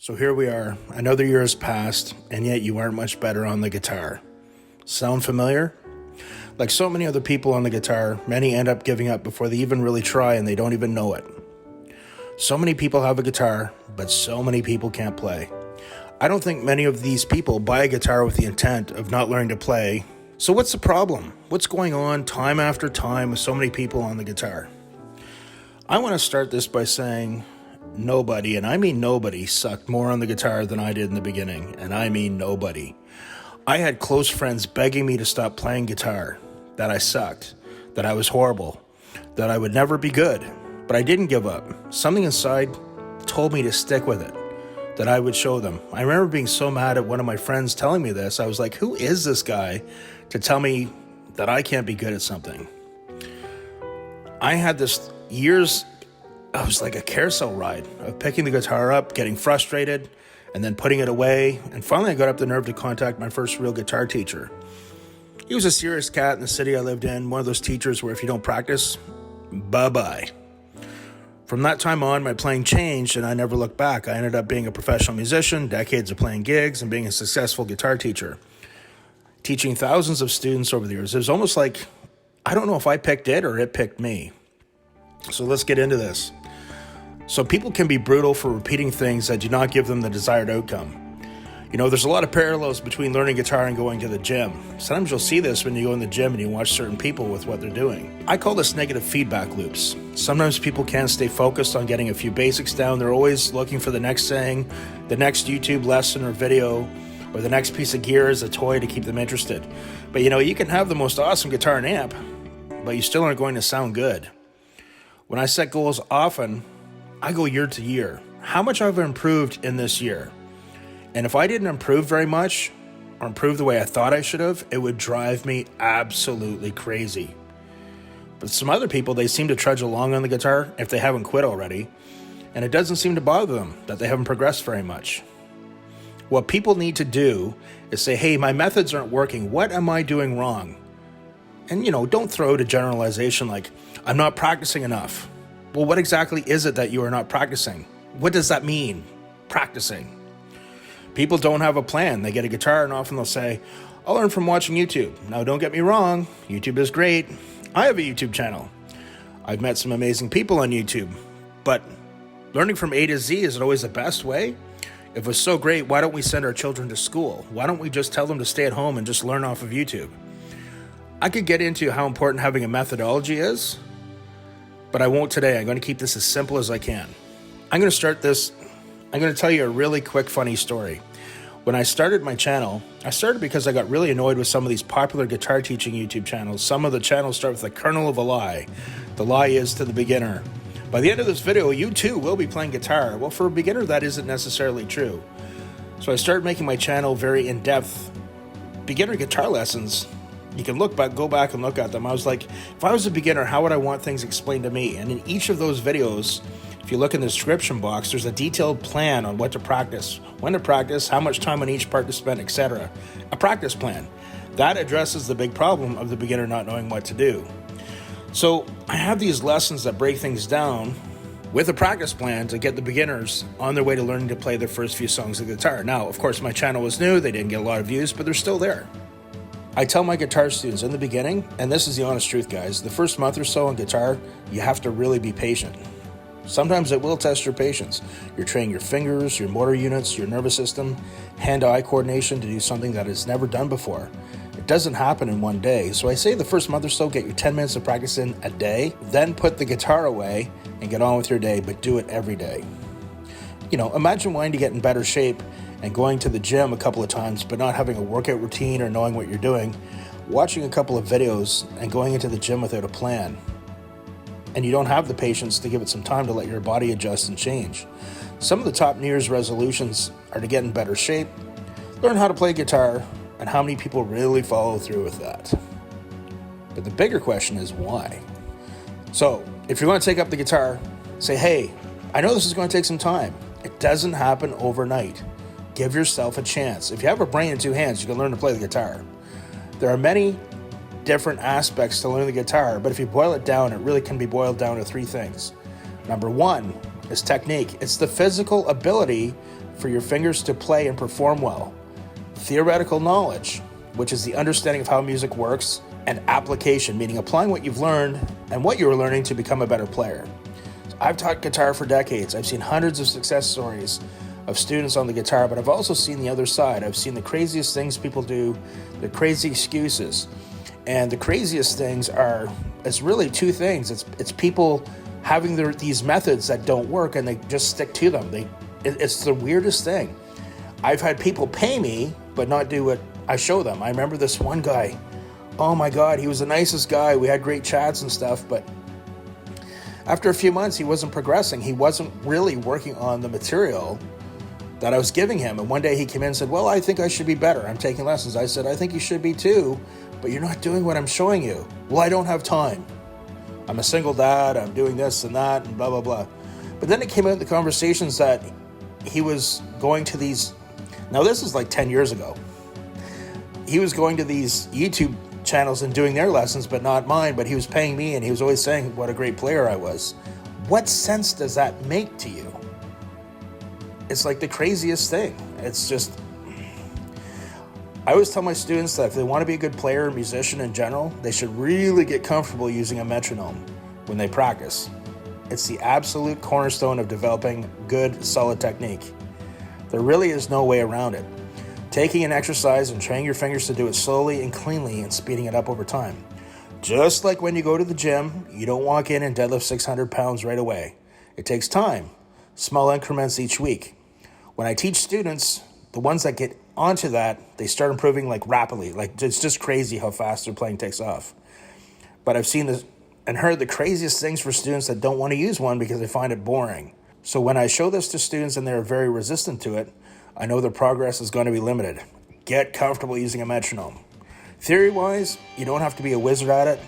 So here we are, another year has passed, and yet you aren't much better on the guitar. Sound familiar? Like so many other people on the guitar, many end up giving up before they even really try and they don't even know it. So many people have a guitar, but so many people can't play. I don't think many of these people buy a guitar with the intent of not learning to play. So what's the problem? What's going on time after time with so many people on the guitar? I want to start this by saying nobody, and I mean nobody, sucked more on the guitar than I did in the beginning, and I mean nobody. I had close friends begging me to stop playing guitar, that I sucked, that I was horrible, that I would never be good, but I didn't give up. Something inside told me to stick with it, that I would show them. I remember being so mad at one of my friends telling me this. I was like, who is this guy to tell me that I can't be good at something? I had this years. I was like a carousel ride of picking the guitar up, getting frustrated, and then putting it away. And finally, I got up the nerve to contact my first real guitar teacher. He was a serious cat in the city I lived in, one of those teachers where if you don't practice, bye-bye. From that time on, my playing changed, and I never looked back. I ended up being a professional musician, decades of playing gigs, and being a successful guitar teacher, teaching thousands of students over the years. It was almost like, I don't know if I picked it or it picked me. So let's get into this. So people can be brutal for repeating things that do not give them the desired outcome. You know, there's a lot of parallels between learning guitar and going to the gym. Sometimes you'll see this when you go in the gym and you watch certain people with what they're doing. I call this negative feedback loops. Sometimes people can't stay focused on getting a few basics down. They're always looking for the next thing, the next YouTube lesson or video, or the next piece of gear as a toy to keep them interested. But you know, you can have the most awesome guitar and amp, but you still aren't going to sound good. When I set goals often, I go year to year. How much I've improved in this year? And if I didn't improve very much, or improve the way I thought I should have, it would drive me absolutely crazy. But some other people, they seem to trudge along on the guitar if they haven't quit already, and it doesn't seem to bother them that they haven't progressed very much. What people need to do is say, hey, my methods aren't working. What am I doing wrong? And, you know, don't throw out a generalization like, I'm not practicing enough. Well, what exactly is it that you are not practicing? What does that mean, practicing? People don't have a plan. They get a guitar and often they'll say, I'll learn from watching YouTube. Now, don't get me wrong. YouTube is great. I have a YouTube channel. I've met some amazing people on YouTube. But learning from A to Z, is it always the best way? If it's so great, why don't we send our children to school? Why don't we just tell them to stay at home and just learn off of YouTube? I could get into how important having a methodology is, but I won't today. I'm going to keep this as simple as I can. I'm going to tell you a really quick, funny story. When I started my channel, I started because I got really annoyed with some of these popular guitar teaching YouTube channels. Some of the channels start with a kernel of a lie. The lie is to the beginner, by the end of this video, you too will be playing guitar. Well, for a beginner, that isn't necessarily true. So I started making my channel very in-depth beginner guitar lessons. You can go back and look at them. I was like, if I was a beginner, how would I want things explained to me? And in each of those videos, if you look in the description box, there's a detailed plan on what to practice, when to practice, how much time on each part to spend, etc. A practice plan. That addresses the big problem of the beginner not knowing what to do. So I have these lessons that break things down with a practice plan to get the beginners on their way to learning to play their first few songs of guitar. Now, of course, my channel was new. They didn't get a lot of views, but they're still there. I tell my guitar students in the beginning, and this is the honest truth, guys, the first month or so on guitar, you have to really be patient. Sometimes it will test your patience. You're training your fingers, your motor units, your nervous system, hand-eye coordination to do something that is never done before. It doesn't happen in one day. So I say the first month or so, get your 10 minutes of practice in a day, then put the guitar away and get on with your day, but do it every day. You know, imagine wanting to get in better shape and going to the gym a couple of times, but not having a workout routine or knowing what you're doing, watching a couple of videos and going into the gym without a plan. And you don't have the patience to give it some time to let your body adjust and change. Some of the top New Year's resolutions are to get in better shape, learn how to play guitar, and how many people really follow through with that. But the bigger question is why? So if you're going to take up the guitar, say, hey, I know this is going to take some time. It doesn't happen overnight. Give yourself a chance. If you have a brain and two hands, you can learn to play the guitar. There are many different aspects to learning the guitar, but if you boil it down, it really can be boiled down to three things. Number one is technique. It's the physical ability for your fingers to play and perform well. Theoretical knowledge, which is the understanding of how music works, and application, meaning applying what you've learned and what you were learning to become a better player. I've taught guitar for decades. I've seen hundreds of success stories of students on the guitar, but I've also seen the other side. I've seen the craziest things people do, the crazy excuses. And the craziest things it's really two things. It's people having these methods that don't work and they just stick to them. It's the weirdest thing. I've had people pay me, but not do what I show them. I remember this one guy. Oh my God, he was the nicest guy. We had great chats and stuff, but after a few months, he wasn't progressing. He wasn't really working on the material that I was giving him. And one day he came in and said, well, I think I should be better. I'm taking lessons. I said, I think you should be too, but you're not doing what I'm showing you. Well, I don't have time. I'm a single dad. I'm doing this and that and blah, blah, blah. But then it came out in the conversations that he was going to these, now this is like 10 years ago. He was going to these YouTube channels and doing their lessons, but not mine, but he was paying me and he was always saying what a great player I was. What sense does that make to you? It's like the craziest thing. It's just, I always tell my students that if they want to be a good player or musician in general, they should really get comfortable using a metronome when they practice. It's the absolute cornerstone of developing good, solid technique. There really is no way around it. Taking an exercise and training your fingers to do it slowly and cleanly and speeding it up over time. Just like when you go to the gym, you don't walk in and deadlift 600 pounds right away. It takes time, small increments each week. When I teach students, the ones that get onto that, they start improving like rapidly. Like it's just crazy how fast their playing takes off. But I've seen this and heard the craziest things for students that don't want to use one because they find it boring. So when I show this to students and they're very resistant to it, I know their progress is going to be limited. Get comfortable using a metronome. Theory-wise, you don't have to be a wizard at it,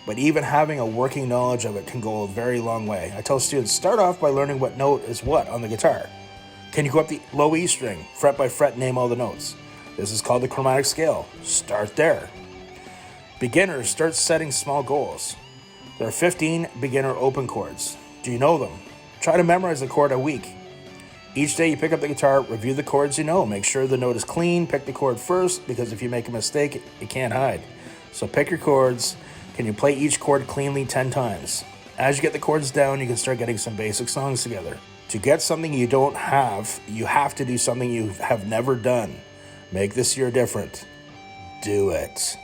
but even having a working knowledge of it can go a very long way. I tell students, start off by learning what note is what on the guitar. Can you go up the low E string, fret by fret, name all the notes? This is called the chromatic scale. Start there. Beginners, start setting small goals. There are 15 beginner open chords. Do you know them? Try to memorize a chord a week. Each day you pick up the guitar, review the chords you know. Make sure the note is clean. Pick the chord first, because if you make a mistake, it can't hide. So pick your chords. Can you play each chord cleanly 10 times? As you get the chords down, you can start getting some basic songs together. To get something you don't have, you have to do something you have never done. Make this year different. Do it.